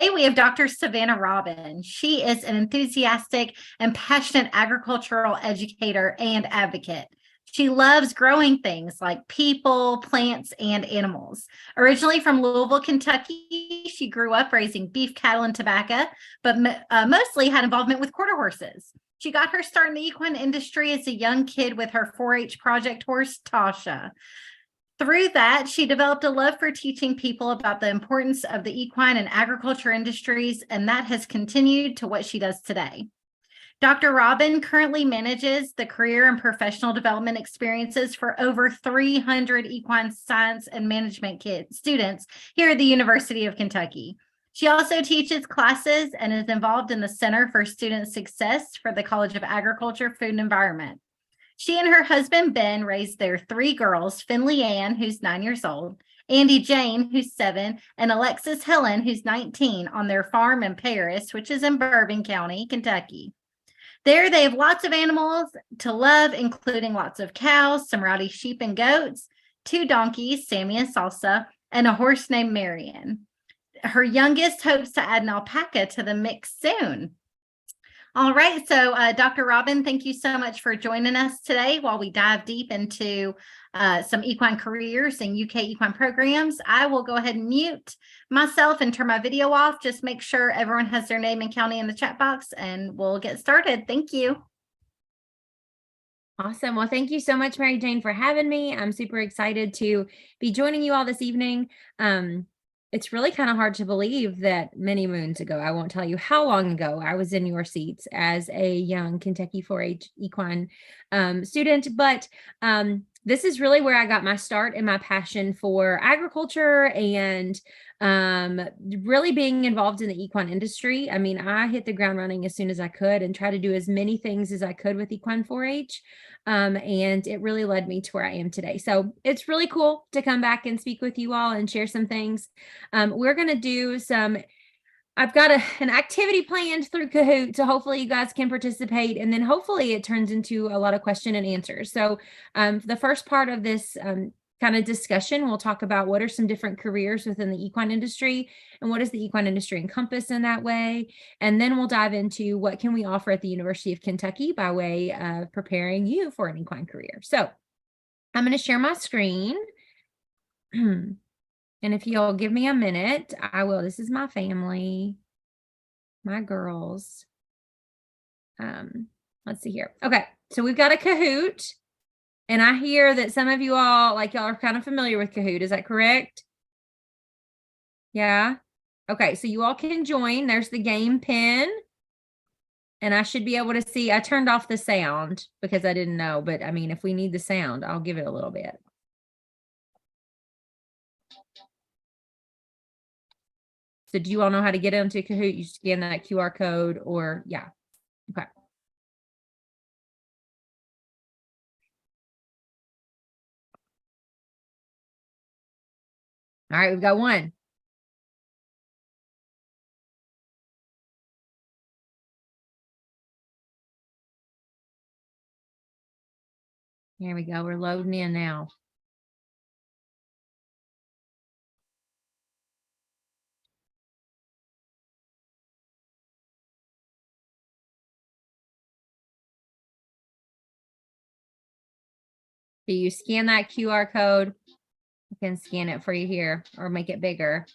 we have Dr. Savannah Robin. She is an enthusiastic and passionate agricultural educator and advocate. She loves growing things like people, plants, and animals. Originally from Louisville, Kentucky, she grew up raising beef, cattle, and tobacco, but mostly had involvement with quarter horses. She got her start in the equine industry as a young kid with her 4-H project horse, Tasha. Through that, she developed a love for teaching people about the importance of the equine and agriculture industries, and that has continued to what she does today. Dr. Robin currently manages the career and professional development experiences for over 300 equine science and management students here at the University of Kentucky. She also teaches classes and is involved in the Center for Student Success for the College of Agriculture, Food and Environment. She and her husband, Ben, raised their 3 girls, Finley Ann, who's 9 years old, Andy Jane, who's 7, and Alexis Helen, who's 19, on their farm in Paris, which is in Bourbon County, Kentucky. There, they have lots of animals to love, including lots of cows, some rowdy sheep and goats, 2 donkeys, Sammy and Salsa, and a horse named Marion. Her youngest hopes to add an alpaca to the mix soon. All right, so Dr. Robin, thank you so much for joining us today while we dive deep into some equine careers and UK equine programs. I will go ahead and mute myself and turn my video off. Just make sure everyone has their name and county in the chat box, and we'll get started. Thank you. Awesome. Well, thank you so much, Mary Jane, for having me. I'm super excited to be joining you all this evening. It's really kind of hard to believe that many moons ago, I won't tell you how long ago, I was in your seats as a young Kentucky 4-H equine student, but this is really where I got my start in my passion for agriculture and really being involved in the equine industry. I mean, I hit the ground running as soon as I could and try to do as many things as I could with equine 4-H. And it really led me to where I am today. So it's really cool to come back and speak with you all and share some things. We're going to do I've got an activity planned through Kahoot, so hopefully you guys can participate, and then hopefully it turns into a lot of question and answers. So the first part of this kind of discussion, we'll talk about what are some different careers within the equine industry and what does the equine industry encompass in that way. And then we'll dive into what can we offer at the University of Kentucky by way of preparing you for an equine career. So I'm going to share my screen. And if you'll give me a minute, I will. This is my family, my girls. Let's see here. Okay, so we've got a Kahoot. And I hear that some of you all, y'all are kind of familiar with Kahoot. Is that correct? Yeah. Okay, so you all can join. There's the game pin. And I should be able to see. I turned off the sound because I didn't know. But I mean, if we need the sound, I'll give it a little bit. So do you all know how to get into Kahoot? You scan that QR code or, yeah. Okay. All right, we've got one. Here we go. We're loading in now. So you scan that QR code. I can scan it for you here or make it bigger.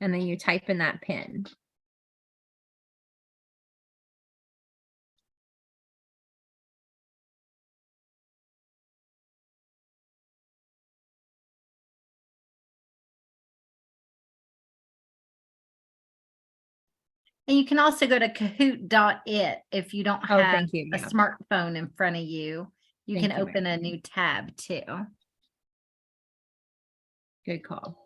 And then you type in that pin. And you can also go to kahoot.it if you don't have thank you. a smartphone in front of you. You can open a new tab too. Good call.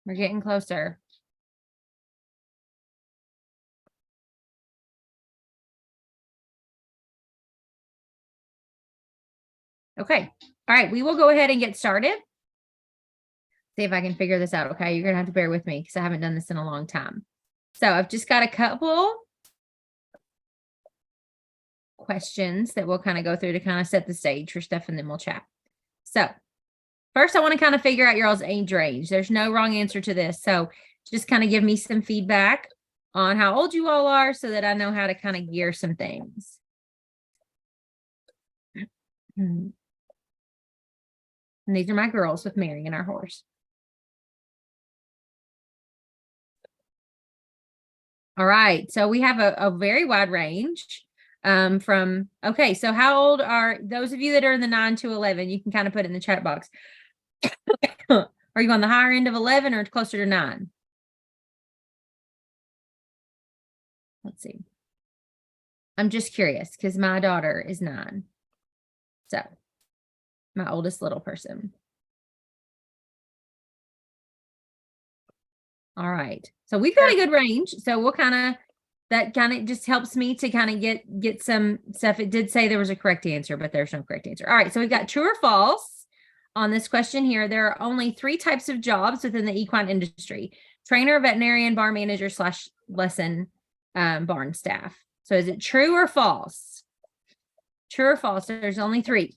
We're getting closer. Okay. All right. We will go ahead and get started. See if I can figure this out. Okay. You're going to have to bear with me because I haven't done this in a long time. So I've just got a couple questions that we'll kind of go through to kind of set the stage for stuff, and then we'll chat. So First, I want to kind of figure out your all's age range. There's no wrong answer to this. So just kind of give me some feedback on how old you all are so that I know how to kind of gear some things. And these are my girls with Mary and our horse. All right. So we have a very wide range okay. So how old are those of you that are in the 9 to 11? You can kind of put it in the chat box. Are you on the higher end of 11 or closer to 9? Let's see. I'm just curious because my daughter is 9. So my oldest little person. All right. So we've got a good range. So we'll that kind of just helps me to kind of get some stuff. It did say there was a correct answer, but there's no correct answer. All right. So we've got true or false on this question here. There are only 3 types of jobs within the equine industry: trainer, veterinarian, barn manager / lesson barn staff. So is it true or false? True or false? There's only 3.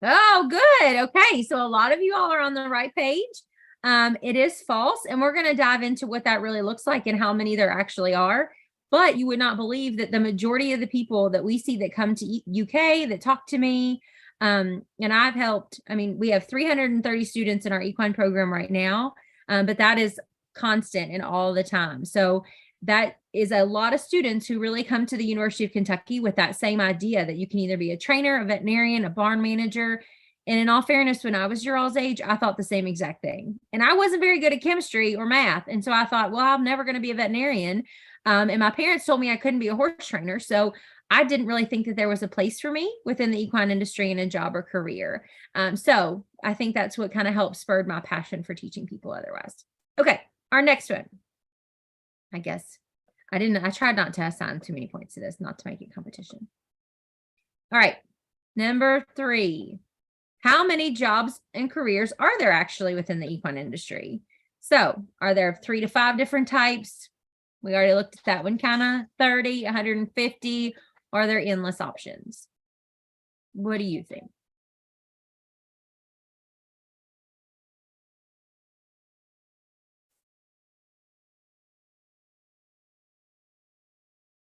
Oh, good. Okay. So a lot of you all are on the right page. It is false. And we're going to dive into what that really looks like and how many there actually are. But you would not believe that the majority of the people that we see that come to UK that talk to me, and I've helped, we have 330 students in our equine program right now, but that is constant and all the time. So that is a lot of students who really come to the University of Kentucky with that same idea that you can either be a trainer, a veterinarian, a barn manager. And in all fairness, when I was your all's age, I thought the same exact thing. And I wasn't very good at chemistry or math. And so I thought, well, I'm never going to be a veterinarian. And my parents told me I couldn't be a horse trainer. So I didn't really think that there was a place for me within the equine industry in a job or career. So I think that's what kind of helped spurred my passion for teaching people otherwise. Okay, our next one. I guess I tried not to assign too many points to this, not to make it competition. All right, number 3. How many jobs and careers are there actually within the equine industry? So are there 3 to 5 different types? We already looked at that one, kind of 30, 150, or are there endless options? What do you think?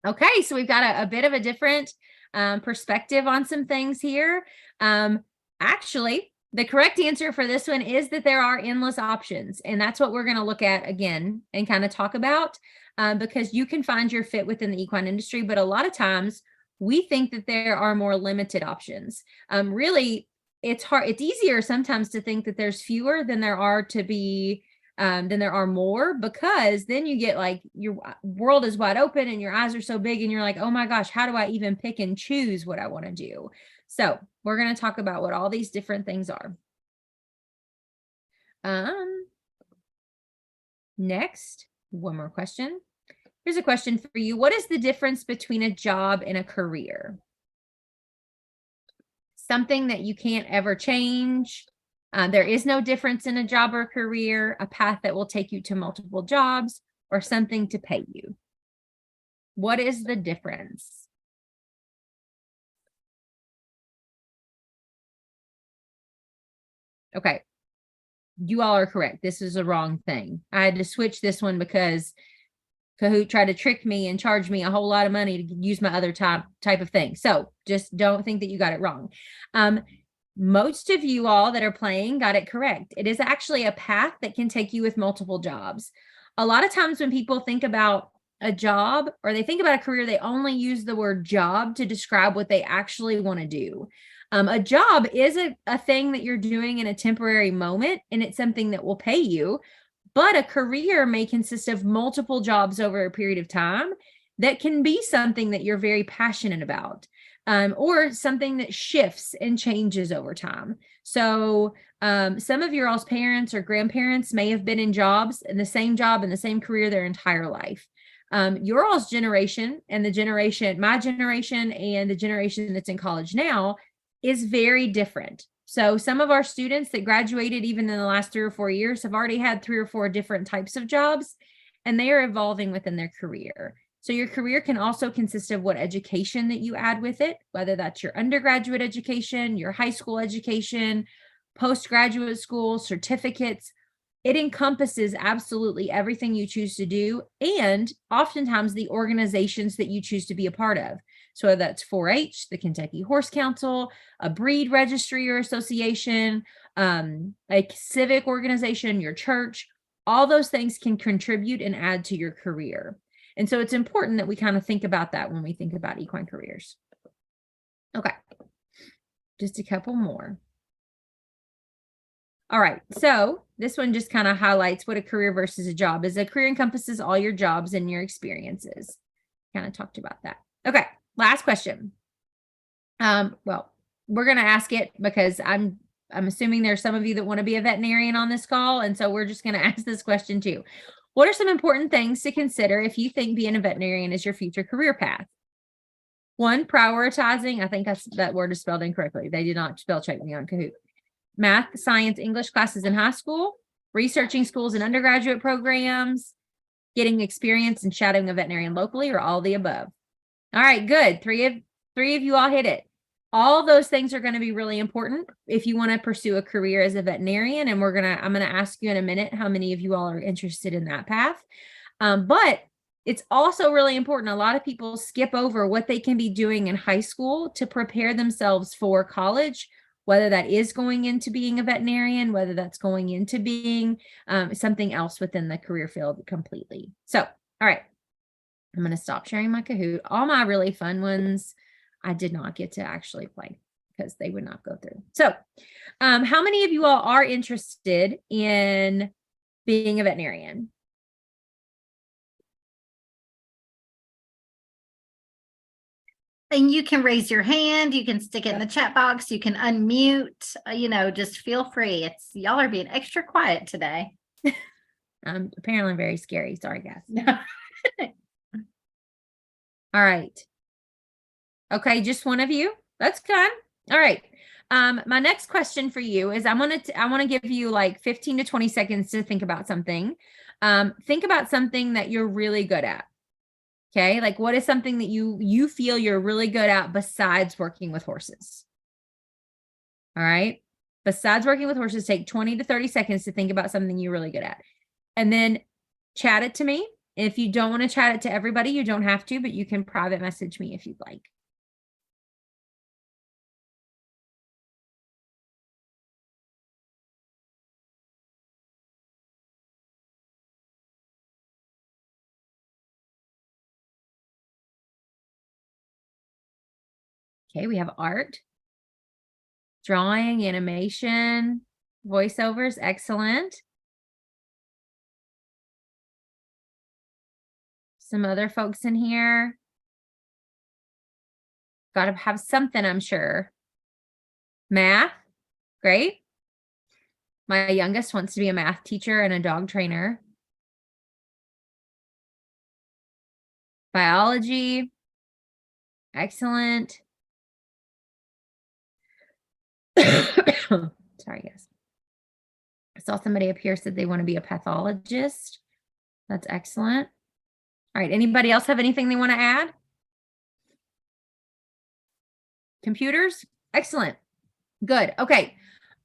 Okay, so we've got a bit of a different perspective on some things here. Actually, the correct answer for this one is that there are endless options. And that's what we're going to look at again and kind of talk about because you can find your fit within the equine industry. But a lot of times we think that there are more limited options. Really, it's hard. It's easier sometimes to think that there's fewer than there are to be than there are more, because then you get like your world is wide open and your eyes are so big and you're like, oh my gosh, how do I even pick and choose what I want to do? So we're going to talk about what all these different things are. Next, one more question. Here's a question for you. What is the difference between a job and a career? Something that you can't ever change. There is no difference in a job or career, a path that will take you to multiple jobs, or something to pay you. What is the difference? Okay. You all are correct. This is a wrong thing. I had to switch this one because Kahoot tried to trick me and charge me a whole lot of money to use my other type of thing. So just don't think that you got it wrong. Most of you all that are playing got it correct. It is actually a path that can take you with multiple jobs. A lot of times when people think about a job or they think about a career, they only use the word job to describe what they actually want to do. A job is a thing that you're doing in a temporary moment, and it's something that will pay you. But a career may consist of multiple jobs over a period of time that can be something that you're very passionate about. Or something that shifts and changes over time. So some of your all's parents or grandparents may have been in jobs in the same job in the same career their entire life. Your all's generation and my generation and the generation that's in college now is very different. So some of our students that graduated even in the last 3 or 4 years have already had 3 or 4 different types of jobs. and they are evolving within their career. So your career can also consist of what education that you add with it, whether that's your undergraduate education, your high school education, postgraduate school, certificates. It encompasses absolutely everything you choose to do, and oftentimes the organizations that you choose to be a part of. So whether that's 4-H, the Kentucky Horse Council, a breed registry or association, a civic organization, your church, all those things can contribute and add to your career. And so it's important that we kind of think about that when we think about equine careers. Okay, just a couple more. All right, so this one just kind of highlights what a career versus a job is. A career encompasses all your jobs and your experiences. Kind of talked about that. Okay, last question. Well, we're going to ask it because I'm assuming there's some of you that want to be a veterinarian on this call, and so we're just going to ask this question too. What are some important things to consider if you think being a veterinarian is your future career path? One, prioritizing. I think that word is spelled incorrectly. They did not spell check me on Kahoot. Math, science, English classes in high school, researching schools and undergraduate programs, getting experience and shadowing a veterinarian locally, or all the above. All right, good. Three of you all hit it. All those things are going to be really important if you want to pursue a career as a veterinarian. And I'm going to ask you in a minute how many of you all are interested in that path. But it's also really important. A lot of people skip over what they can be doing in high school to prepare themselves for college, whether that is going into being a veterinarian, whether that's going into being something else within the career field completely. So, all right, I'm going to stop sharing my Kahoot. All my really fun ones, I did not get to actually play because they would not go through. So, how many of you all are interested in being a veterinarian? And you can raise your hand, you can stick it in the chat box, you can unmute, just feel free. Y'all are being extra quiet today. Apparently very scary. Sorry, guys. All right. Okay, just one of you. That's good. All right. My next question for you is I want to give you like 15 to 20 seconds to think about something. Think about something that you're really good at. Okay, like what is something that you feel you're really good at besides working with horses? All right. Besides working with horses, take 20 to 30 seconds to think about something you're really good at. And then chat it to me. If you don't want to chat it to everybody, you don't have to, but you can private message me if you'd like. Okay, we have art, drawing, animation, voiceovers. Excellent. Some other folks in here. Got to have something, I'm sure. Math. Great. My youngest wants to be a math teacher and a dog trainer. Biology. Excellent. Sorry, guys. I saw somebody up here said they want to be a pathologist. That's excellent. All right. Anybody else have anything they want to add? Computers? Excellent. Good. Okay.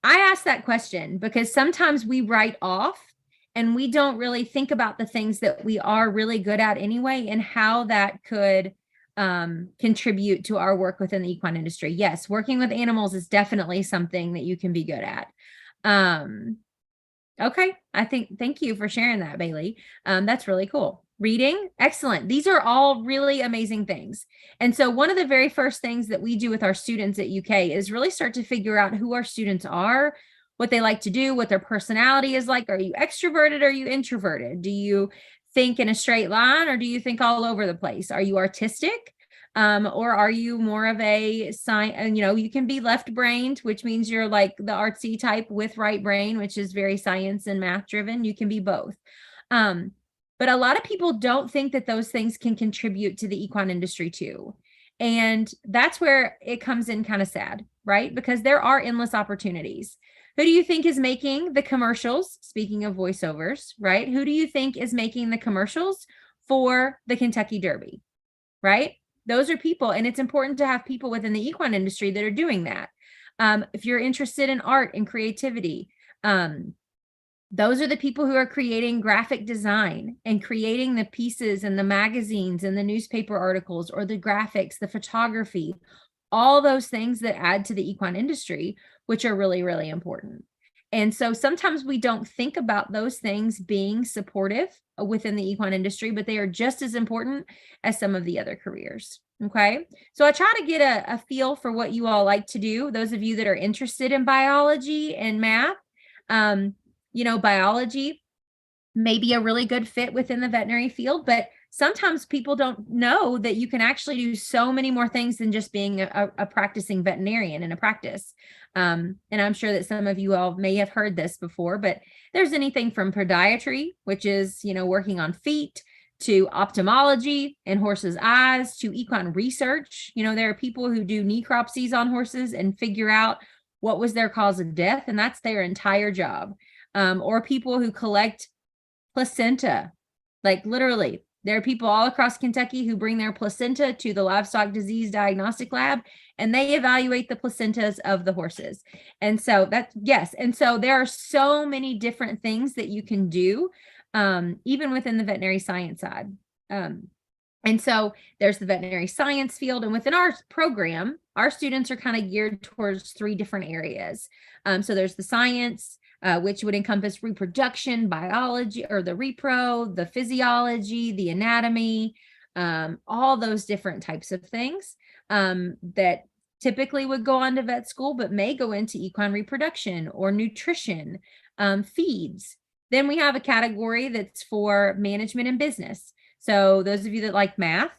I asked that question because sometimes we write off and we don't really think about the things that we are really good at anyway and how that could contribute to our work within the equine industry. Yes, working with animals is definitely something that you can be good at. Okay, thank you for sharing that, Bailey. That's really cool. Reading, excellent. These are all really amazing things. And so one of the very first things that we do with our students at UK is really start to figure out who our students are, what they like to do, what their personality is like. Are you extroverted? Are you introverted? Do you think in a straight line or do you think all over the place? Are you artistic? Or are you more of a you can be left-brained, which means you're like the artsy type with right brain, which is very science and math driven. You can be both. But a lot of people don't think that those things can contribute to the equine industry too. And that's where it comes in kind of sad, right? Because there are endless opportunities. Who do you think is making the commercials? Speaking of voiceovers, right? Who do you think is making the commercials for the Kentucky Derby, right? Those are people, and it's important to have people within the equine industry that are doing that. If you're interested in art and creativity, those are the people who are creating graphic design and creating the pieces and the magazines and the newspaper articles or the graphics, the photography, all those things that add to the equine industry, which are really, really important. And so sometimes we don't think about those things being supportive within the equine industry, but they are just as important as some of the other careers. Okay. So I try to get a feel for what you all like to do. Those of you that are interested in biology and math, biology may be a really good fit within the veterinary field, but sometimes people don't know that you can actually do so many more things than just being a practicing veterinarian in a practice. And I'm sure that some of you all may have heard this before, but there's anything from podiatry, which is, working on feet, to ophthalmology and horses' eyes, to equine research. There are people who do necropsies on horses and figure out what was their cause of death, and that's their entire job. Or people who collect placenta, like literally. There are people all across Kentucky who bring their placenta to the livestock disease diagnostic lab, and they evaluate the placentas of the horses. And so And so there are so many different things that you can do, even within the veterinary science side. And so there's the veterinary science field. And within our program, our students are kind of geared towards 3 different areas. So there's the science, which would encompass reproduction, biology, or the repro, the physiology, the anatomy, all those different types of things that typically would go on to vet school, but may go into equine reproduction or nutrition, feeds. Then we have a category that's for management and business. So those of you that like math,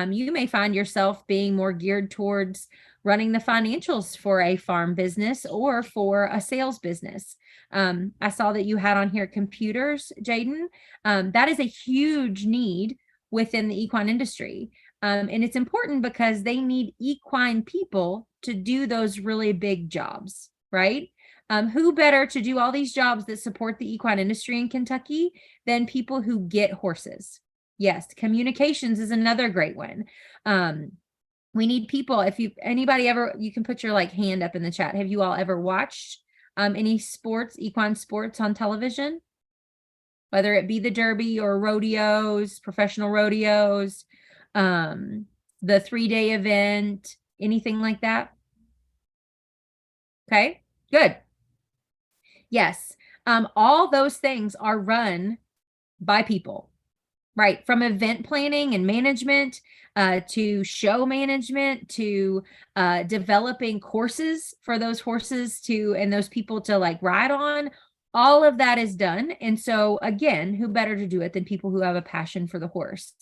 you may find yourself being more geared towards running the financials for a farm business or for a sales business. I saw that you had on here computers, Jaden. That is a huge need within the equine industry. And it's important because they need equine people to do those really big jobs, right? Who better to do all these jobs that support the equine industry in Kentucky than people who get horses? Yes, communications is another great one. We need people. If anybody ever, you can put your hand up in the chat. Have you all ever watched any equine sports on television? Whether it be the Derby or rodeos, professional rodeos, the 3-day event, anything like that? Okay, good. Yes, all those things are run by people. Right, from event planning and management to show management to developing courses for those horses and those people to ride on. All of that is done. And so again, who better to do it than people who have a passion for the horse?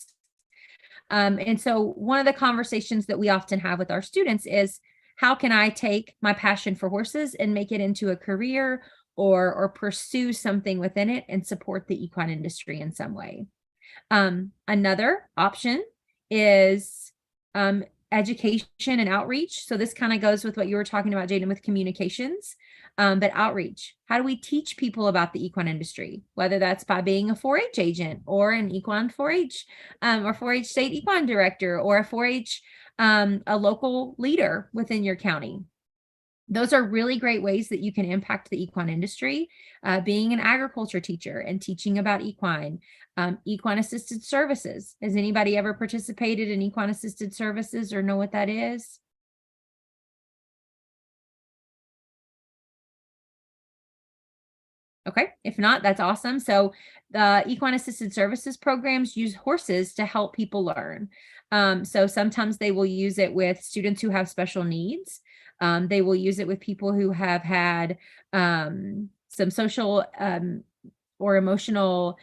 And so one of the conversations that we often have with our students is, how can I take my passion for horses and make it into a career or pursue something within it and support the equine industry in some way? Another option is education and outreach. So this kind of goes with what you were talking about, Jaden, with communications, but outreach. How do we teach people about the equine industry? Whether that's by being a 4-H agent or an equine 4-H or 4-H state equine director or a 4-H, a local leader within your county. Those are really great ways that you can impact the equine industry. Being an agriculture teacher and teaching about equine assisted services. Has anybody ever participated in equine assisted services or know what that is? Okay, if not, that's awesome. So the equine assisted services programs use horses to help people learn. So sometimes they will use it with students who have special needs. They will use it with people who have had some social or emotional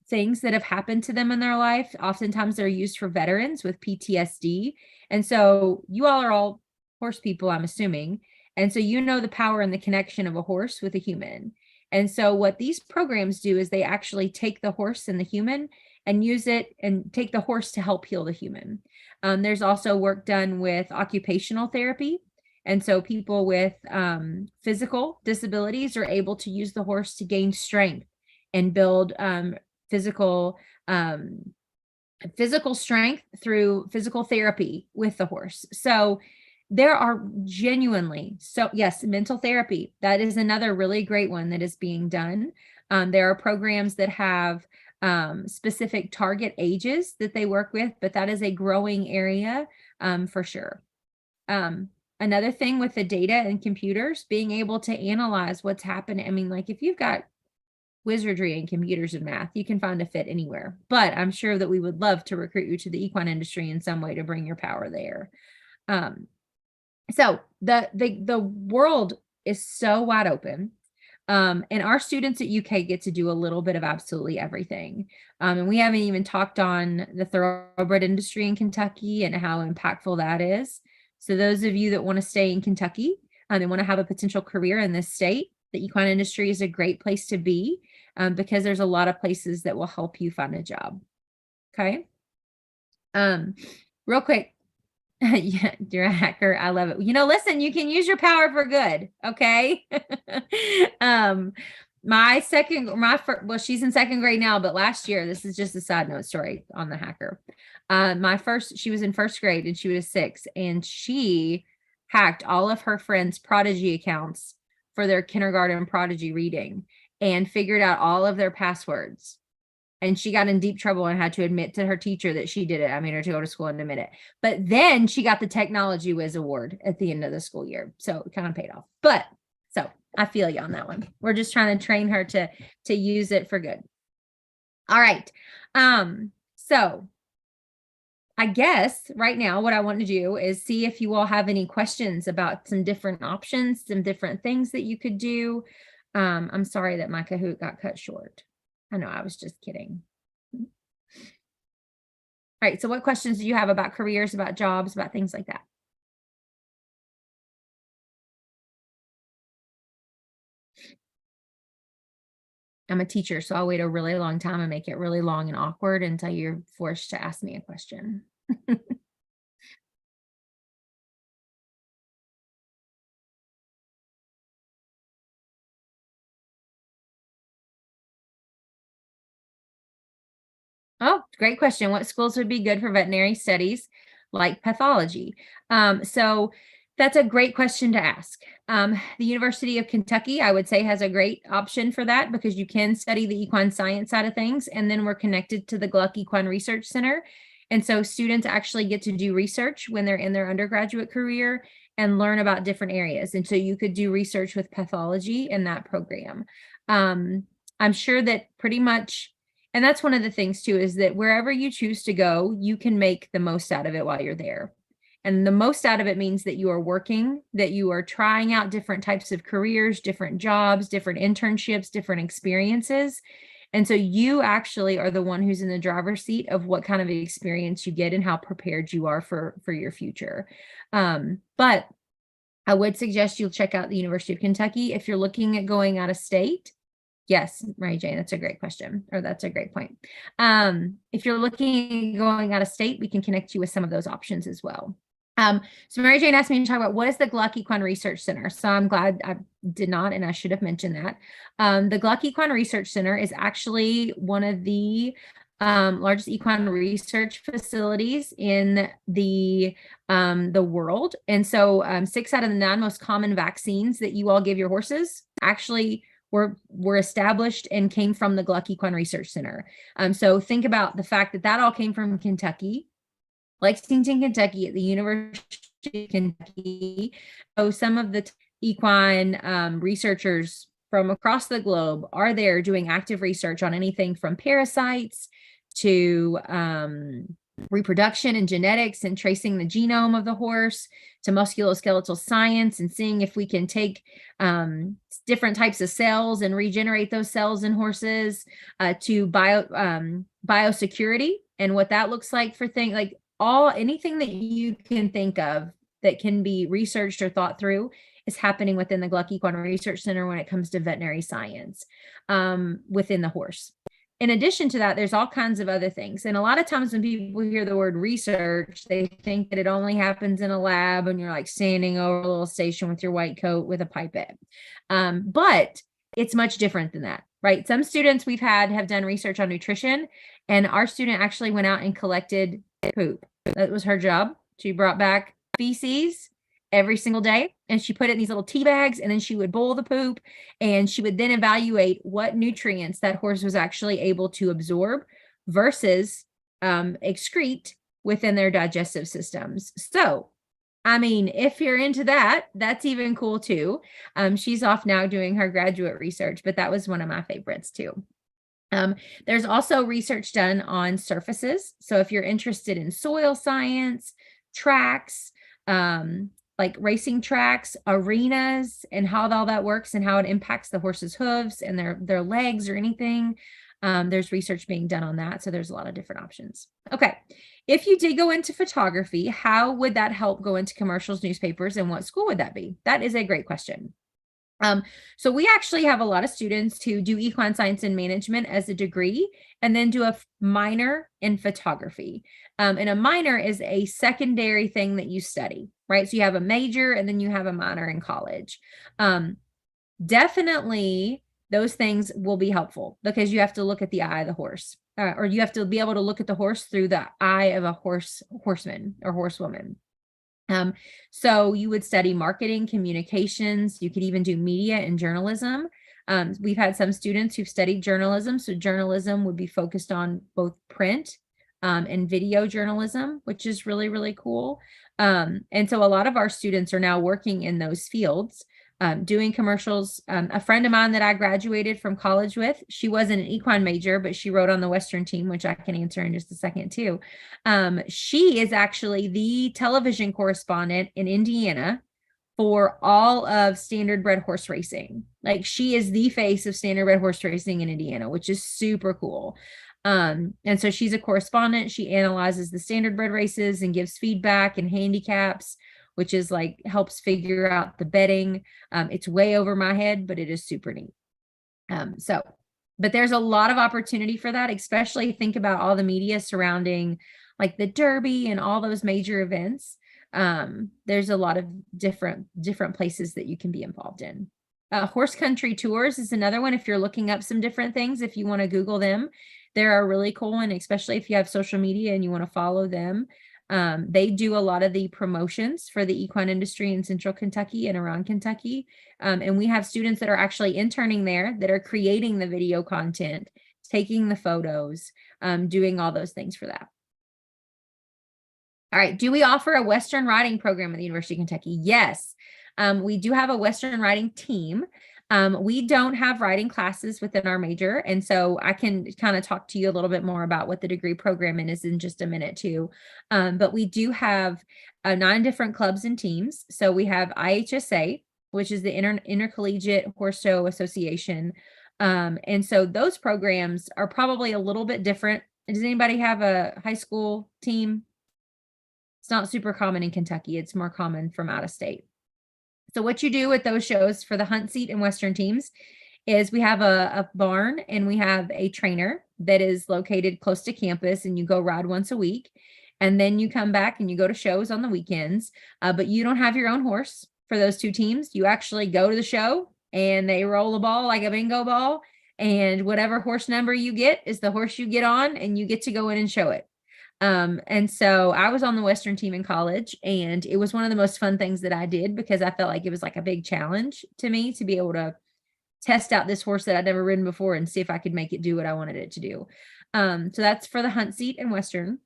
things that have happened to them in their life. Oftentimes they're used for veterans with PTSD. And so you all are all horse people, I'm assuming. And so you know the power and the connection of a horse with a human. And so what these programs do is they actually take the horse and the human and use it and take the horse to help heal the human. There's also work done with occupational therapy. And so people with physical disabilities are able to use the horse to gain strength and build physical strength through physical therapy with the horse. So there are genuinely, so yes, mental therapy. That is another really great one that is being done. There are programs that have specific target ages that they work with, but that is a growing area for sure. Another thing with the data and computers, being able to analyze what's happening. I mean, like if you've got wizardry and computers and math, you can find a fit anywhere, but I'm sure that we would love to recruit you to the equine industry in some way to bring your power there. So the world is so wide open. And our students at UK get to do a little bit of absolutely everything. And we haven't even talked on the thoroughbred industry in Kentucky and how impactful that is. So those of you that want to stay in Kentucky and want to have a potential career in this state, the equine industry is a great place to be because there's a lot of places that will help you find a job. Okay. Real quick. Yeah, you're a hacker. I love it. Listen, you can use your power for good. Okay. Well, she's in second grade now, but last year, this is just a side note story on the hacker. She was in first grade and she was 6 and she hacked all of her friends' Prodigy accounts for their kindergarten Prodigy reading and figured out all of their passwords. And she got in deep trouble and had to admit to her teacher that she did it. I made her to go to school and admit it. But then she got the Technology Whiz Award at the end of the school year. So it kind of paid off. But so I feel you on that one. We're just trying to train her to use it for good. All right. So I guess right now what I want to do is see if you all have any questions about some different options, some different things that you could do. I'm sorry that my Kahoot got cut short. I know, I was just kidding. All right, so what questions do you have about careers, about jobs, about things like that? I'm a teacher, so I'll wait a really long time and make it really long and awkward until you're forced to ask me a question. Oh, great question. What schools would be good for veterinary studies like pathology? So that's a great question to ask. The University of Kentucky, I would say, has a great option for that because you can study the equine science side of things. And then we're connected to the Gluck Equine Research Center. And so students actually get to do research when they're in their undergraduate career and learn about different areas. And so you could do research with pathology in that program. I'm sure that pretty much, and that's one of the things too, is that wherever you choose to go, you can make the most out of it while you're there. And the most out of it means that you are working, that you are trying out different types of careers, different jobs, different internships, different experiences. And so you actually are the one who's in the driver's seat of what kind of experience you get and how prepared you are for your future. But I would suggest you'll check out the University of Kentucky. If you're looking at going out of state, yes, Mary Jane, that's a great question, or that's a great point. If you're looking at going out of state, we can connect you with some of those options as well. So Mary Jane asked me to talk about what is the Gluck Equine Research Center. So I'm glad I did not, and I should have mentioned that. The Gluck Equine Research Center is actually one of the largest equine research facilities in the world. And so 6 out of the 9 most common vaccines that you all give your horses actually were established and came from the Gluck Equine Research Center. So think about the fact that that all came from Kentucky, Lexington, Kentucky, at the University of Kentucky. So some of the equine researchers from across the globe are there doing active research on anything from parasites to reproduction and genetics and tracing the genome of the horse to musculoskeletal science and seeing if we can take different types of cells and regenerate those cells in horses to biosecurity and what that looks like for things like anything that you can think of that can be researched or thought through is happening within the Gluck Equine Research Center when it comes to veterinary science within the horse. in addition to that, there's all kinds of other things. And a lot of times when people hear the word research, they think that it only happens in a lab and you're like standing over a little station with your white coat with a pipette. But it's much different than that, right? Some students we've had have done research on nutrition, and our student actually went out and collected poop. That was her job. She brought back feces every single day, and she put it in these little tea bags, and then she would boil the poop, and she would then evaluate what nutrients that horse was actually able to absorb versus excrete within their digestive systems. So, I mean, if you're into that, that's even cool too. She's off now doing her graduate research, but that was one of my favorites too. There's also research done on surfaces. So if you're interested in soil science, tracks, like racing tracks, arenas, and how all that works and how it impacts the horse's hooves and their legs or anything. There's research being done on that. So there's a lot of different options. Okay. If you did go into photography, how would that help go into commercials, newspapers, and what school would that be? That is a great question. So we actually have a lot of students who do equine science and management as a degree and then do a minor in photography. And a minor is a secondary thing that you study, right? So you have a major and then you have a minor in college. Definitely those things will be helpful because you have to look at the eye of the horse, or you have to be able to look at the horse through the eye of a horseman or horsewoman. So you would study marketing, communications. You could even do media and journalism. We've had some students who've studied journalism. So journalism would be focused on both print and video journalism, which is really, really cool. And so a lot of our students are now working in those fields, doing commercials. A friend of mine that I graduated from college with, she wasn't an equine major, but she rode on the Western team, which I can answer in just a second too. She is actually the television correspondent in Indiana for all of standardbred horse racing. Like she is the face of standardbred horse racing in Indiana, which is super cool. And so she's a correspondent. She analyzes the standardbred races and gives feedback and handicaps, which is like helps figure out the betting. It's way over my head, but it is super neat. But there's a lot of opportunity for that, especially think about all the media surrounding like the Derby and all those major events. There's a lot of different places that you can be involved in. Horse country tours is another one. If you're looking up some different things, if you want to Google them, they're a really cool one, especially if you have social media and you want to follow them. They do a lot of the promotions for the equine industry in Central Kentucky and around Kentucky. And we have students that are actually interning there that are creating the video content, taking the photos, doing all those things for that. All right. Do we offer a Western riding program at the University of Kentucky? Yes. We do have a Western riding team. We don't have riding classes within our major. And so I can kind of talk to you a little bit more about what the degree program is in just a minute too. But we do have 9 different clubs and teams. So we have IHSA, which is the Intercollegiate Horse Show Association. And so those programs are probably a little bit different. Does anybody have a high school team? It's not super common in Kentucky. It's more common from out of state. So what you do with those shows for the hunt seat and Western teams is we have a barn and we have a trainer that is located close to campus, and you go ride once a week. And then you come back and you go to shows on the weekends, but you don't have your own horse for those 2 teams. You actually go to the show and they roll a ball like a bingo ball, and whatever horse number you get is the horse you get on, and you get to go in and show it. And so I was on the Western team in college, and it was one of the most fun things that I did because I felt like it was like a big challenge to me to be able to test out this horse that I'd never ridden before and see if I could make it do what I wanted it to do. So that's for the hunt seat and Western.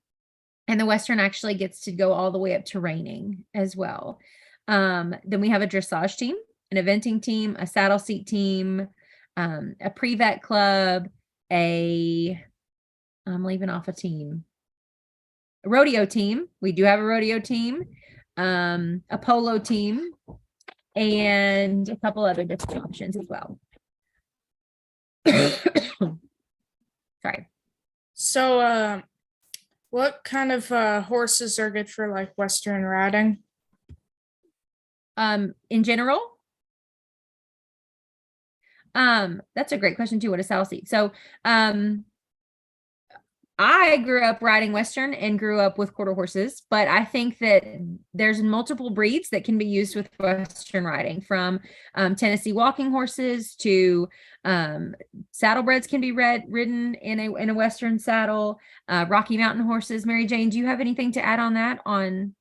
And the Western actually gets to go all the way up to reining as well. Then we have a dressage team, an eventing team, a saddle seat team, a pre-vet club, I'm leaving off a team. A rodeo team. We do have a rodeo team, a polo team, and a couple other different options as well. Sorry. So, what kind of horses are good for like Western riding? In general, that's a great question too. What is saddle seat? So, I grew up riding Western and grew up with quarter horses, but I think that there's multiple breeds that can be used with Western riding, from Tennessee walking horses to saddlebreds can be ridden in a Western saddle, Rocky Mountain horses. Mary Jane, do you have anything to add on that? On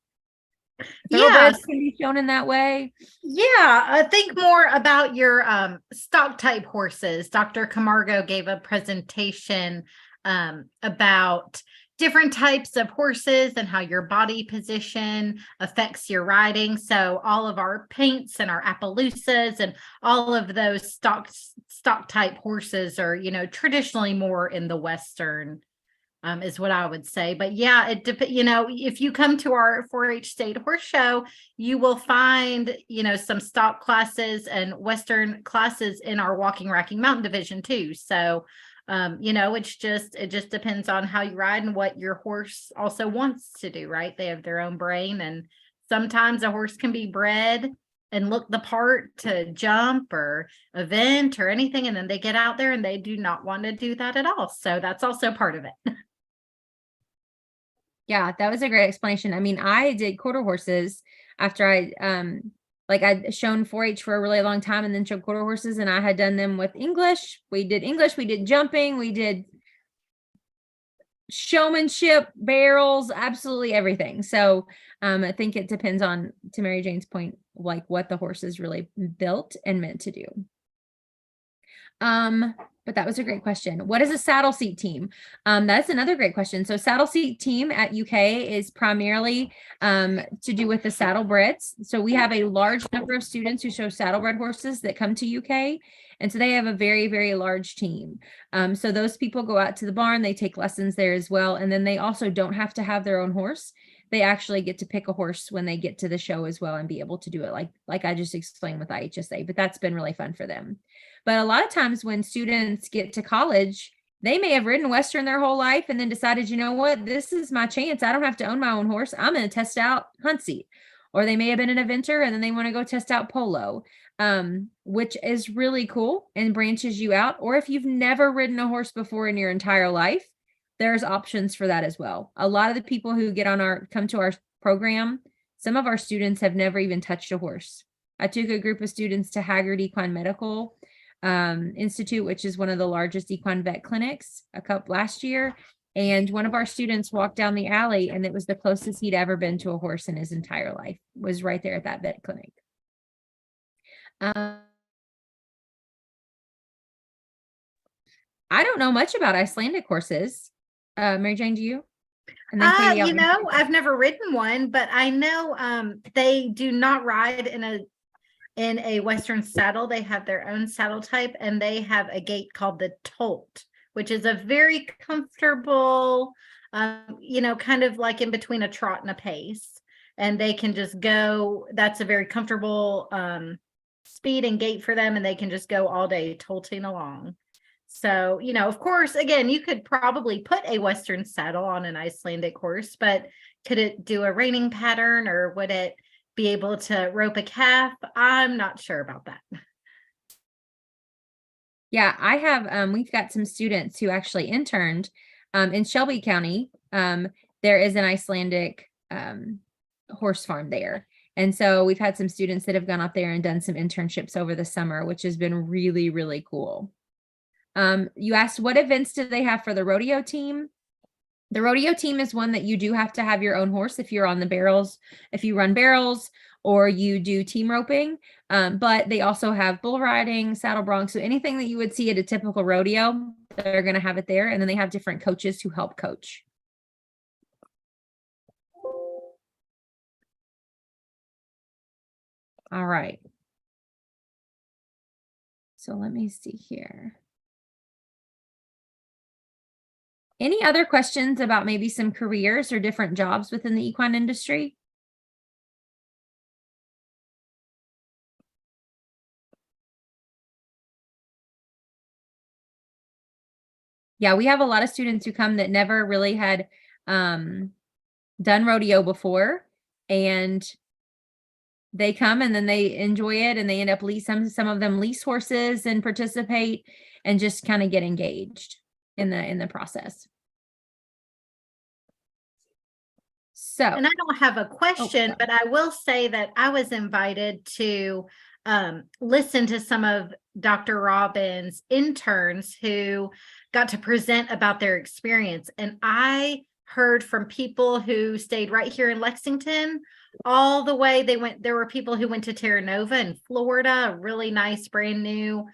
thoroughbreds can be shown in that way? Yeah, I think more about your stock type horses. Dr. Camargo gave a presentation about different types of horses and how your body position affects your riding. So all of our paints and our Appaloosas and all of those stock type horses are, traditionally more in the Western, is what I would say. But yeah, it depends. If you come to our 4-H state horse show, you will find, some stock classes and Western classes in our walking, racking mountain division too. So, it just depends on how you ride and what your horse also wants to do, right? They have their own brain, and sometimes a horse can be bred and look the part to jump or event or anything, and then they get out there and they do not want to do that at all. So that's also part of it. Yeah, that was a great explanation. I mean, I did quarter horses after I'd shown 4-H for a really long time and then showed quarter horses, and I had done them with English. We did jumping, we did showmanship, barrels, absolutely everything. So I think it depends on, to Mary Jane's point, like what the horse is really built and meant to do. But that was a great question. What is a saddle seat team? That's another great question. So saddle seat team at UK is primarily to do with the saddlebreds. So we have a large number of students who show saddlebred horses that come to UK. And so they have a very, very large team. So those people go out to the barn, they take lessons there as well. And then they also don't have to have their own horse. They actually get to pick a horse when they get to the show as well and be able to do it like I just explained with IHSA, but that's been really fun for them. But a lot of times when students get to college, they may have ridden Western their whole life and then decided, you know what, this is my chance. I don't have to own my own horse. I'm going to test out hunt seat. Or they may have been an eventer and then they want to go test out polo, which is really cool and branches you out. Or if you've never ridden a horse before in your entire life, there's options for that as well. A lot of the people who come to our program, some of our students have never even touched a horse. I took a group of students to Haggard Equine Medical Institute, which is one of the largest equine vet clinics, last year. And one of our students walked down the alley and it was the closest he'd ever been to a horse in his entire life, was right there at that vet clinic. I don't know much about Icelandic horses. Mary Jane, do you? And then Katie, I've never ridden one, but I know they do not ride in a Western saddle. They have their own saddle type, and they have a gait called the tolt, which is a very comfortable, kind of like in between a trot and a pace. And they can just go, that's a very comfortable speed and gait for them, and they can just go all day tolting along. So, of course, again, you could probably put a Western saddle on an Icelandic horse, but could it do a reining pattern, or would it be able to rope a calf? I'm not sure about that. Yeah, I have, we've got some students who actually interned in Shelby County. There is an Icelandic horse farm there. And so we've had some students that have gone up there and done some internships over the summer, which has been really, really cool. You asked what events do they have for the rodeo team? The rodeo team is one that you do have to have your own horse if you're on the barrels, if you run barrels or you do team roping. But they also have bull riding, saddle broncs. So anything that you would see at a typical rodeo, they're going to have it there. And then they have different coaches who help coach. All right. So let me see here. Any other questions about maybe some careers or different jobs within the equine industry? Yeah, we have a lot of students who come that never really had done rodeo before, and they come and then they enjoy it and they end up some of them lease horses and participate and just kind of get engaged in the process. So, And I don't have a question, sorry. but I will say that I was invited to listen to some of Dr. Robin's interns who got to present about their experience. And I heard from people who stayed right here in Lexington all the way. There were people who went to Terra Nova in Florida, a really nice, brand new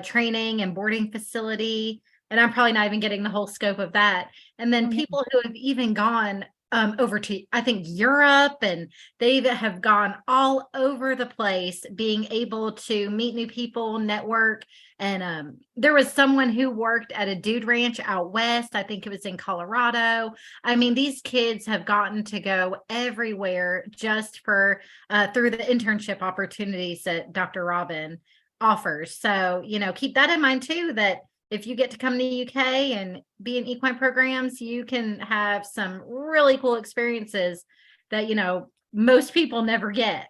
training and boarding facility. And I'm probably not even getting the whole scope of that. And then people who have even gone over to, I think, Europe, and they have gone all over the place, being able to meet new people, network. And there was someone who worked at a dude ranch out west. I think it was in Colorado. I mean, these kids have gotten to go everywhere just for through the internship opportunities that Dr. Robin offers. So, keep that in mind too, that if you get to come to the UK and be in equine programs, you can have some really cool experiences that, most people never get.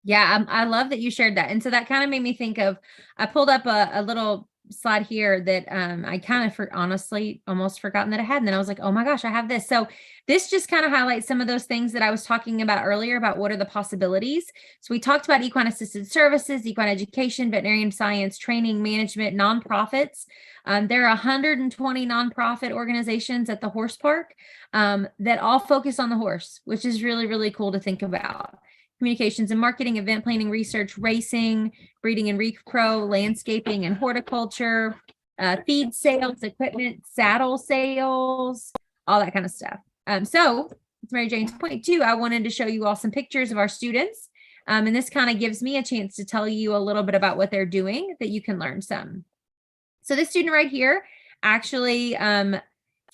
Yeah, I love that you shared that. And so that kind of made me think of, I pulled up a little slide here that I kind of honestly almost forgotten that I had. And then I was like, oh my gosh, I have this. So this just kind of highlights some of those things that I was talking about earlier about what are the possibilities. So we talked about equine assisted services, equine education, veterinarian science, training, management, nonprofits. There are 120 nonprofit organizations at the horse park that all focus on the horse, which is really, really cool to think about. Communications and marketing, event planning, research, racing, breeding and repro, landscaping and horticulture, feed sales, equipment, saddle sales, all that kind of stuff. So it's Mary Jane's point too. I wanted to show you all some pictures of our students. And this kind of gives me a chance to tell you a little bit about what they're doing that you can learn some. So this student right here actually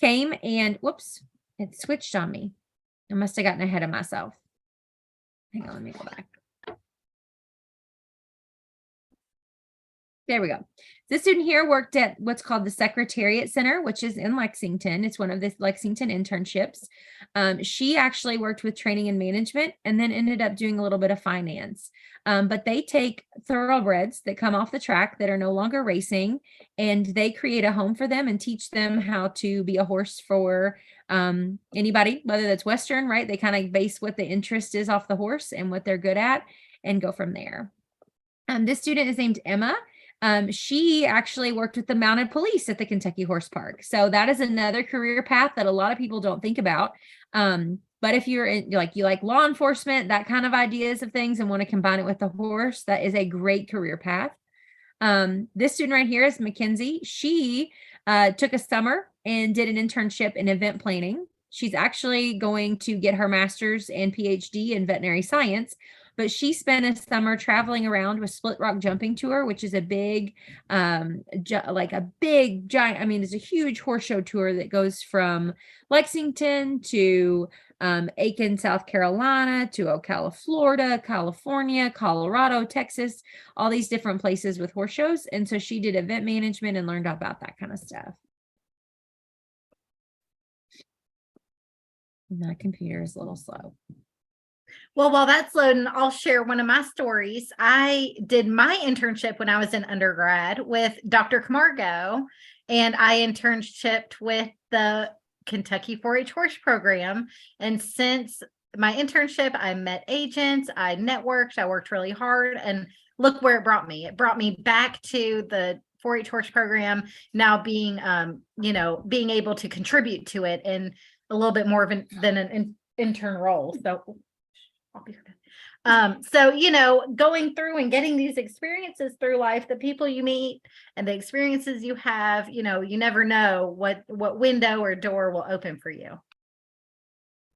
came and, whoops, it switched on me. I must have gotten ahead of myself. Hang on, let me go back. There we go. This student here worked at what's called the Secretariat Center, which is in Lexington. It's one of the Lexington internships. She actually worked with training and management and then ended up doing a little bit of finance. But they take thoroughbreds that come off the track that are no longer racing, and they create a home for them and teach them how to be a horse for anybody, whether that's Western, right? They kind of base what the interest is off the horse and what they're good at and go from there. This student is named Emma. She actually worked with the mounted police at the Kentucky Horse Park. So that is another career path that a lot of people don't think about. But if you're in, you like law enforcement, that kind of ideas of things and want to combine it with the horse, that is a great career path. This student right here is Mackenzie. She took a summer and did an internship in event planning. She's actually going to get her master's and PhD in veterinary science, but she spent a summer traveling around with Split Rock Jumping Tour, which is a big, like a big giant, I mean, it's a huge horse show tour that goes from Lexington to Aiken, South Carolina, to Ocala, Florida, California, Colorado, Texas, all these different places with horse shows. And so she did event management and learned about that kind of stuff. My computer is a little slow. Well, while that's loading, I'll share one of my stories. I did my internship when I was in undergrad with Dr. Camargo, and I internshipped with the Kentucky 4-H horse program. And since my internship, I met agents, I networked, I worked really hard, and look where it brought me. It brought me back to the 4-H horse program, now being, being able to contribute to it in a little bit more than an intern role. So I'll be going through and getting these experiences through life, the people you meet and the experiences you have, you never know what window or door will open for you.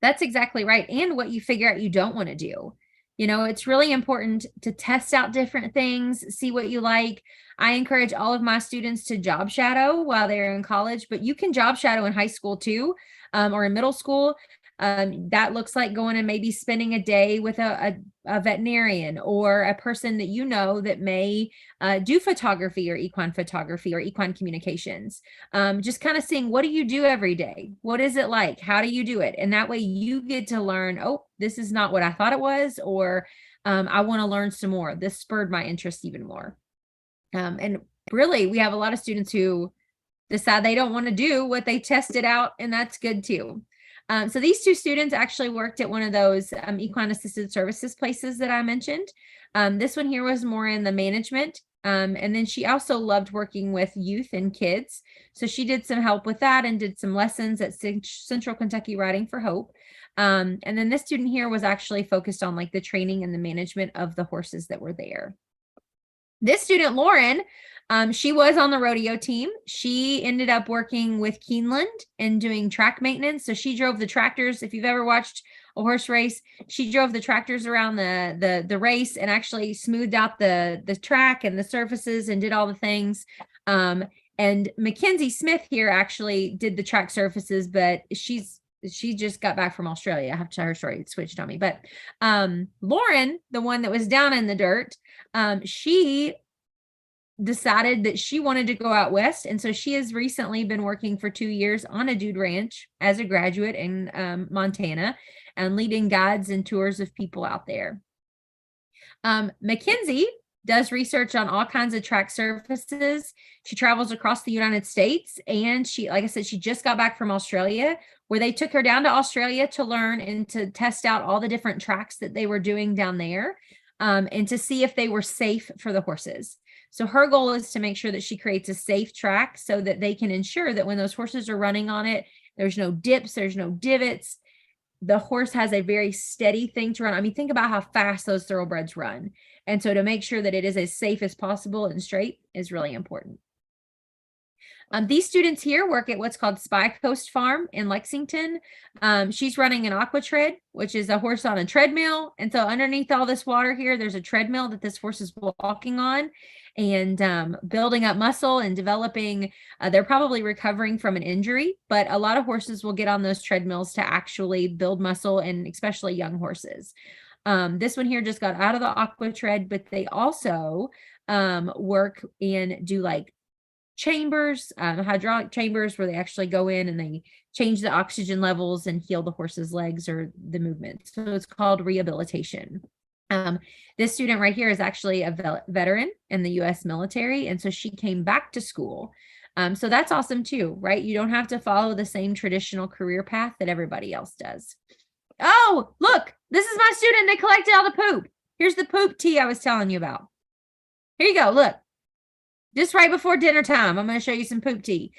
That's exactly right. And what you figure out you don't want to do. It's really important to test out different things, see what you like. I encourage all of my students to job shadow while they're in college, but you can job shadow in high school too, or in middle school. That looks like going and maybe spending a day with a veterinarian or a person that that may do photography or equine communications. Just kind of seeing, what do you do every day? What is it like? How do you do it? And that way you get to learn, oh, this is not what I thought it was, or I want to learn some more. This spurred my interest even more. And really, we have a lot of students who decide they don't want to do what they tested out, and that's good too. So these two students actually worked at one of those equine assisted services places that I mentioned. This one here was more in the management. And then she also loved working with youth and kids. So she did some help with that and did some lessons at Central Kentucky Riding for Hope. And then this student here was actually focused on like the training and the management of the horses that were there. This student, Lauren, she was on the rodeo team. She ended up working with Keeneland and doing track maintenance. So she drove the tractors. If you've ever watched a horse race, she drove the tractors around the race and actually smoothed out the track and the surfaces and did all the things. And Mackenzie Smith here actually did the track surfaces, but she just got back from Australia. I have to tell her story. It switched on me. But Lauren, the one that was down in the dirt, she decided that she wanted to go out west. And so she has recently been working for 2 years on a dude ranch as a graduate in Montana and leading guides and tours of people out there. Mackenzie does research on all kinds of track surfaces. She travels across the United States, and she, like I said, she just got back from Australia, where they took her down to Australia to learn and to test out all the different tracks that they were doing down there, and to see if they were safe for the horses. So her goal is to make sure that she creates a safe track so that they can ensure that when those horses are running on it, there's no dips, there's no divots. The horse has a very steady thing to run. I mean, think about how fast those thoroughbreds run. And so to make sure that it is as safe as possible and straight is really important. These students here work at what's called Spy Coast Farm in Lexington. She's running an aqua tread, which is a horse on a treadmill. And so underneath all this water here, there's a treadmill that this horse is walking on and building up muscle and developing. They're probably recovering from an injury, but a lot of horses will get on those treadmills to actually build muscle, and especially young horses. This one here just got out of the aqua tread, but they also work and do like chambers, hydraulic chambers, where they actually go in and they change the oxygen levels and heal the horse's legs or the movement. So it's called rehabilitation. This student right here is actually a veteran in the U.S. military, and so she came back to school. So that's awesome too, right? You don't have to follow the same traditional career path that everybody else does. Oh, look, this is my student that collected all the poop. Here's the poop tea I was telling you about. Here you go, look. Just right before dinner time, I'm going to show you some poop tea.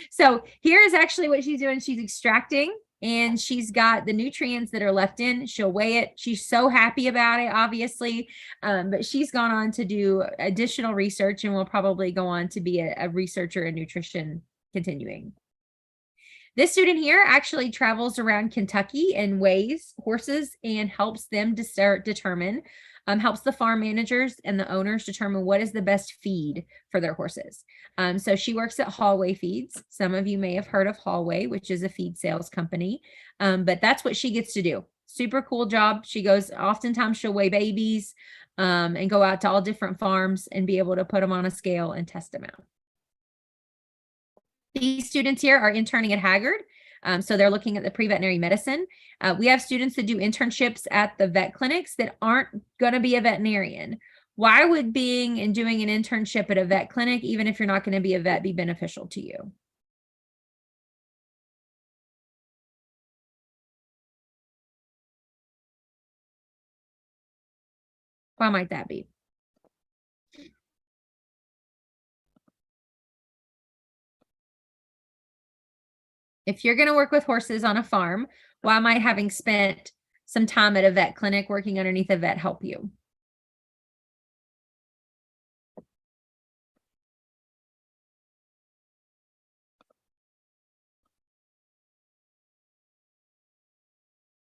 So here is actually what she's doing. She's extracting, and she's got the nutrients that are left in. She'll weigh it. She's so happy about it, obviously. But she's gone on to do additional research and will probably go on to be a researcher in nutrition continuing. This student here actually travels around Kentucky and weighs horses and helps them to determine helps the farm managers and the owners determine what is the best feed for their horses. So she works at Hallway Feeds. Some of you may have heard of Hallway, which is a feed sales company, but that's what she gets to do. Super cool job. She goes, oftentimes she'll weigh babies and go out to all different farms and be able to put them on a scale and test them out. These students here are interning at Haggard. So they're looking at the pre-veterinary medicine. We have students that do internships at the vet clinics that aren't going to be a veterinarian. Why would being and doing an internship at a vet clinic, even if you're not going to be a vet, be beneficial to you? Why might that be? If you're going to work with horses on a farm, why might having spent some time at a vet clinic working underneath a vet help you?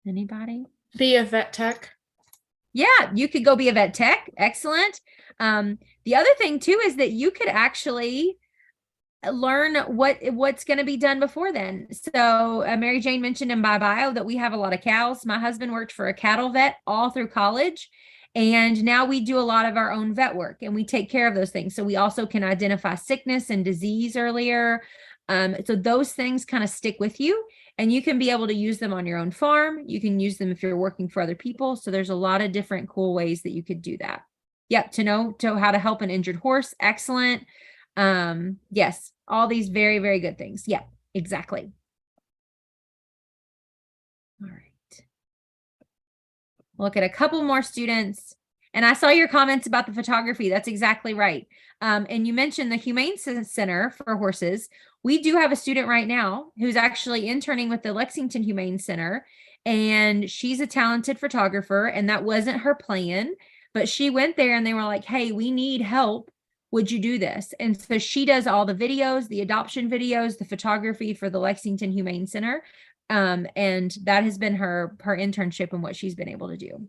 Anybody? Be a vet tech. Yeah, you could go be a vet tech. Excellent. The other thing too is that you could actually learn what's going to be done before then. So Mary Jane mentioned in my bio that we have a lot of cows. My husband worked for a cattle vet all through college, and now we do a lot of our own vet work and we take care of those things. So we also can identify sickness and disease earlier. So those things kind of stick with you, and you can be able to use them on your own farm. You can use them if you're working for other people. So there's a lot of different cool ways that you could do that. Yep. To know how to help an injured horse. Excellent. Yes, all these very, very good things. Yeah, exactly. All right. Look at a couple more students. And I saw your comments about the photography. That's exactly right. And you mentioned the Humane Center for Horses. We do have a student right now who's actually interning with the Lexington Humane Center, and she's a talented photographer, and that wasn't her plan, but she went there and they were like, hey, we need help. Would you do this? And so she does all the videos, the adoption videos, the photography for the Lexington Humane Center. And that has been her internship and what she's been able to do.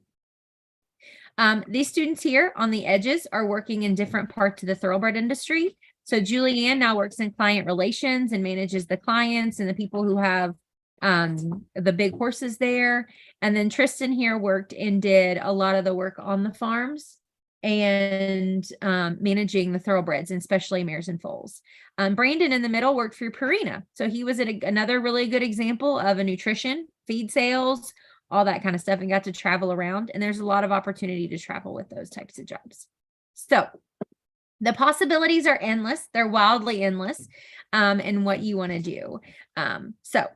These students here on the edges are working in different parts of the thoroughbred industry. So Julianne now works in client relations and manages the clients and the people who have the big horses there. And then Tristan here worked and did a lot of the work on the farms and managing the thoroughbreds, and especially mares and foals. Brandon in the middle worked for Purina. So he was another really good example of a nutrition, feed sales, all that kind of stuff, and got to travel around. And there's a lot of opportunity to travel with those types of jobs. So the possibilities are endless. They're wildly endless in what you want to do. So let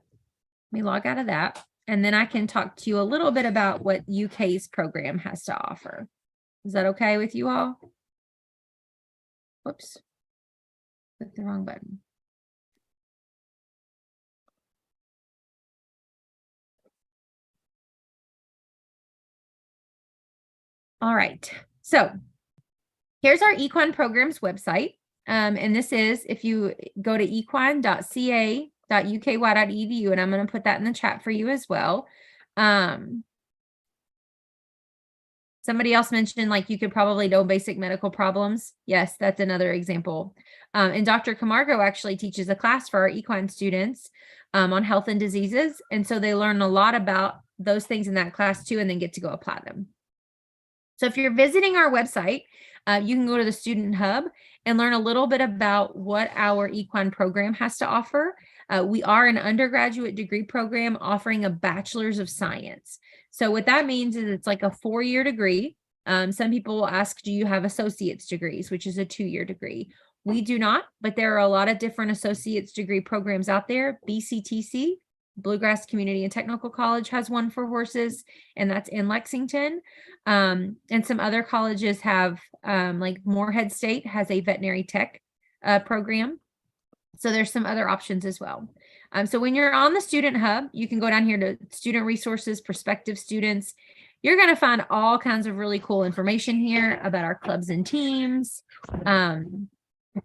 me log out of that. And then I can talk to you a little bit about what UK's program has to offer. Is that okay with you all? Whoops. Click the wrong button. All right. So here's our Equine programs website. And this is, if you go to equine.ca.uky.edu, and I'm going to put that in the chat for you as well. Somebody else mentioned, like, you could probably know basic medical problems. Yes, that's another example. And Dr. Camargo actually teaches a class for our equine students on health and diseases. And so they learn a lot about those things in that class too, and then get to go apply them. So if you're visiting our website, you can go to the Student Hub and learn a little bit about what our equine program has to offer. We are an undergraduate degree program offering a bachelor's of science. So what that means is it's like a 4-year degree. Some people will ask, do you have associate's degrees, which is a 2-year degree? We do not, but there are a lot of different associate's degree programs out there. BCTC, Bluegrass Community and Technical College, has one for horses, and that's in Lexington. And some other colleges have, like Morehead State has a veterinary tech program. So there's some other options as well. So when you're on the Student Hub, you can go down here to Student Resources, Prospective Students. You're going to find all kinds of really cool information here about our clubs and teams.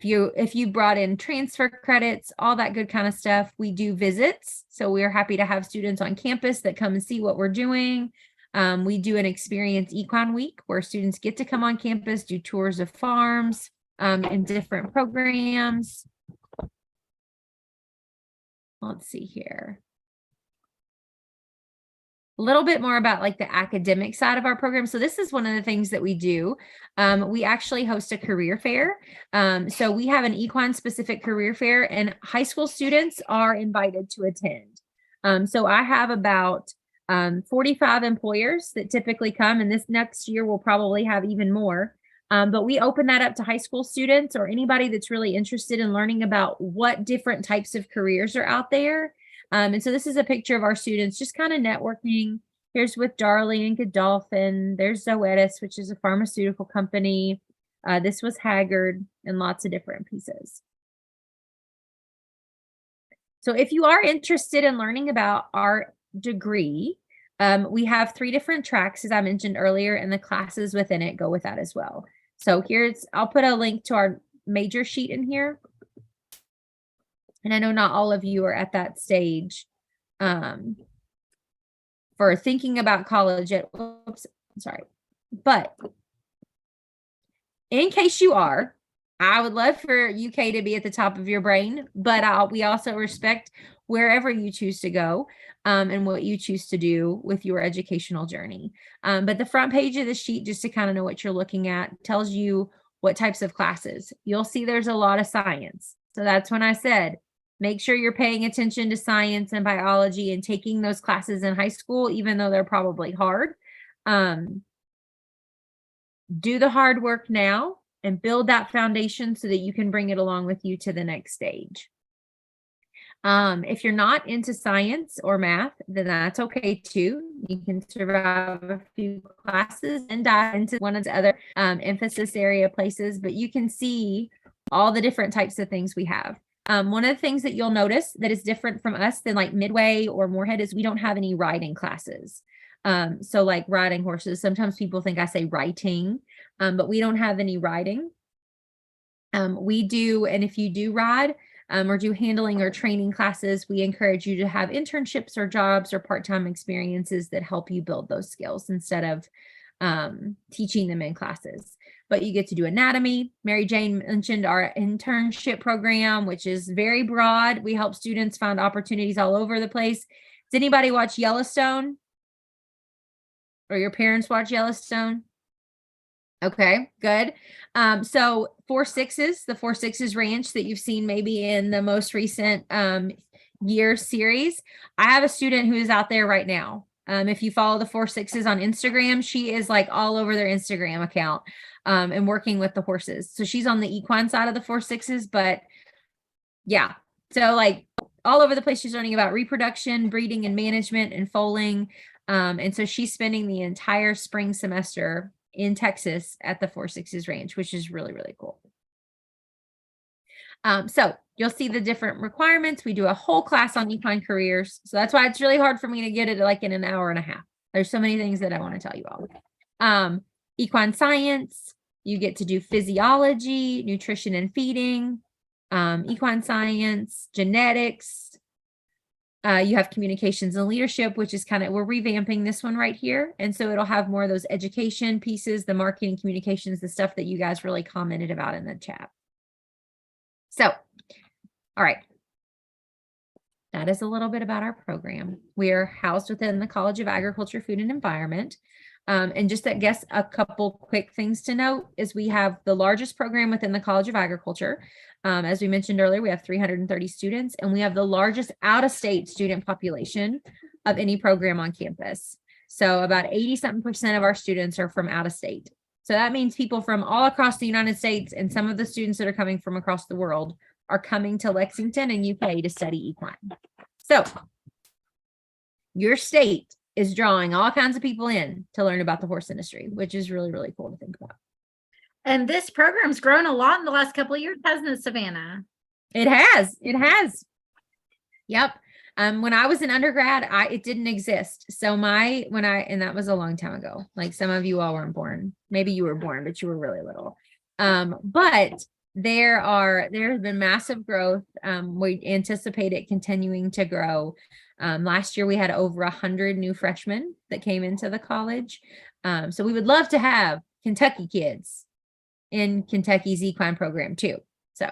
If you brought in transfer credits, all that good kind of stuff. We do visits. So we're happy to have students on campus that come and see what we're doing. We do an Experience Equine Week where students get to come on campus, do tours of farms and different programs. Let's see here. A little bit more about like the academic side of our program. So this is one of the things that we do. We actually host a career fair. So we have an equine specific career fair, and high school students are invited to attend. So I have about 45 employers that typically come, and this next year we'll probably have even more. But we open that up to high school students or anybody that's really interested in learning about what different types of careers are out there. And so this is a picture of our students just kind of networking. Here's with Darley and Godolphin. There's Zoetis, which is a pharmaceutical company. This was Haggard, and lots of different pieces. So if you are interested in learning about our degree, we have 3 different tracks, as I mentioned earlier, and the classes within it go with that as well. So I'll put a link to our major sheet in here. And I know not all of you are at that stage for thinking about college yet. Oops, sorry. But in case you are, I would love for UK to be at the top of your brain, but we also respect wherever you choose to go and what you choose to do with your educational journey. But the front page of the sheet, just to kind of know what you're looking at, tells you what types of classes. You'll see there's a lot of science. So that's when I said, make sure you're paying attention to science and biology and taking those classes in high school, even though they're probably hard. Do the hard work now and build that foundation so that you can bring it along with you to the next stage. If you're not into science or math, then that's okay too. You can survive a few classes and dive into one of the other emphasis area places, but you can see all the different types of things we have. One of the things that you'll notice that is different from us than like Midway or Moorhead is we don't have any riding classes. So like riding horses, sometimes people think I say writing, but we don't have any riding. We do, and if you do ride, or do handling or training classes, we encourage you to have internships or jobs or part-time experiences that help you build those skills instead of teaching them in classes. But you get to do anatomy. Mary Jane mentioned our internship program, which is very broad. We help students find opportunities all over the place. Does anybody watch Yellowstone? Or your parents watch Yellowstone? Okay, good. So 4-6s, the 4-6s ranch that you've seen maybe in the most recent year series. I have a student who is out there right now. If you follow the 4-6s on Instagram, she is like all over their Instagram account and working with the horses. So she's on the equine side of the 4-6s, but yeah. So like all over the place, she's learning about reproduction, breeding and management and foaling. And so she's spending the entire spring semester in Texas at the 4-6s range, which is really, really cool. So you'll see the different requirements. We do a whole class on equine careers. So that's why it's really hard for me to get it like in an hour and a half. There's so many things that I want to tell you all. Equine science, you get to do physiology, nutrition and feeding, equine science, genetics. You have communications and leadership, which is we're revamping this one right here. And so it'll have more of those education pieces, the marketing communications, the stuff that you guys really commented about in the chat. So, all right. That is a little bit about our program. We are housed within the College of Agriculture, Food and Environment. And just I guess a couple quick things to note is we have the largest program within the College of Agriculture. As we mentioned earlier, we have 330 students, and we have the largest out-of-state student population of any program on campus. So about 80-something% of our students are from out of state. So that means people from all across the United States and some of the students that are coming from across the world are coming to Lexington and UK to study equine. So your state is drawing all kinds of people in to learn about the horse industry, which is really, really cool to think about. And this program's grown a lot in the last couple of years, hasn't it, Savannah? It has. It has. Yep. When I was an undergrad, it didn't exist. So and that was a long time ago. Like some of you all weren't born. Maybe you were born, but you were really little. But there has been massive growth. We anticipate it continuing to grow. Last year we had over 100 new freshmen that came into the college. So we would love to have Kentucky kids in Kentucky's equine program too. So.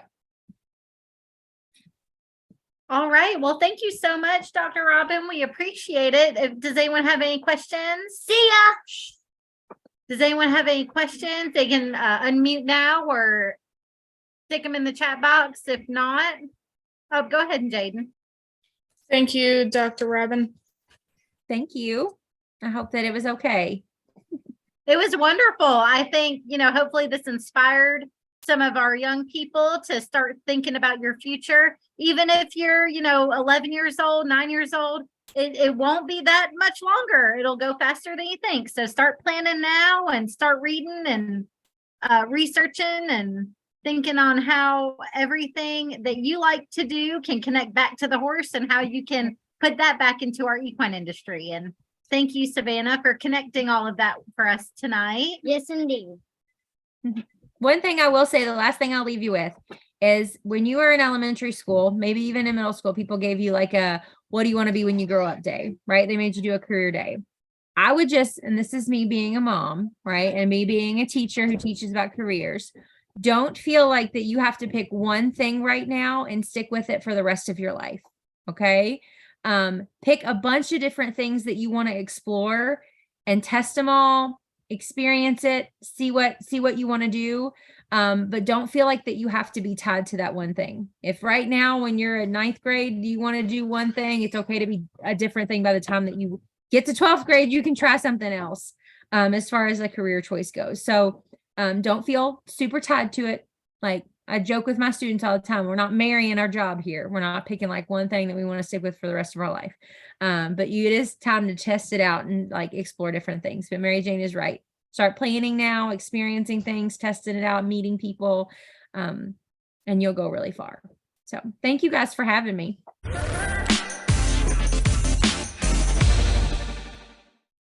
All right. Well, thank you so much, Dr. Robin. We appreciate it. Does anyone have any questions? See ya. Does anyone have any questions? They can unmute now or stick them in the chat box. If not, go ahead, Jaden. Thank you, Dr. Robin. Thank you. I hope that it was okay. It was wonderful. I think, hopefully this inspired some of our young people to start thinking about your future. Even if you're, 11 years old, 9 years old, it won't be that much longer. It'll go faster than you think. So start planning now and start reading and researching and thinking on how everything that you like to do can connect back to the horse and how you can put that back into our equine industry. And thank you, Savannah, for connecting all of that for us tonight. Yes, indeed. One thing I will say, the last thing I'll leave you with is when you were in elementary school, maybe even in middle school, people gave you like a, what do you want to be when you grow up day, right? They made you do a career day. I would and this is me being a mom, right? And me being a teacher who teaches about careers. Don't feel like that you have to pick one thing right now and stick with it for the rest of your life. Okay. Pick a bunch of different things that you want to explore and test them all, experience it, see what you want to do. But don't feel like that you have to be tied to that one thing. If right now, when you're in 9th grade, you want to do one thing, it's okay to be a different thing. By the time that you get to 12th grade, you can try something else, as far as a career choice goes. So, don't feel super tied to it. Like, I joke with my students all the time. We're not marrying our job here. We're not picking like one thing that we want to stick with for the rest of our life. But it is time to test it out and like explore different things. But Mary Jane is right. Start planning now, experiencing things, testing it out, meeting people, and you'll go really far. So thank you guys for having me.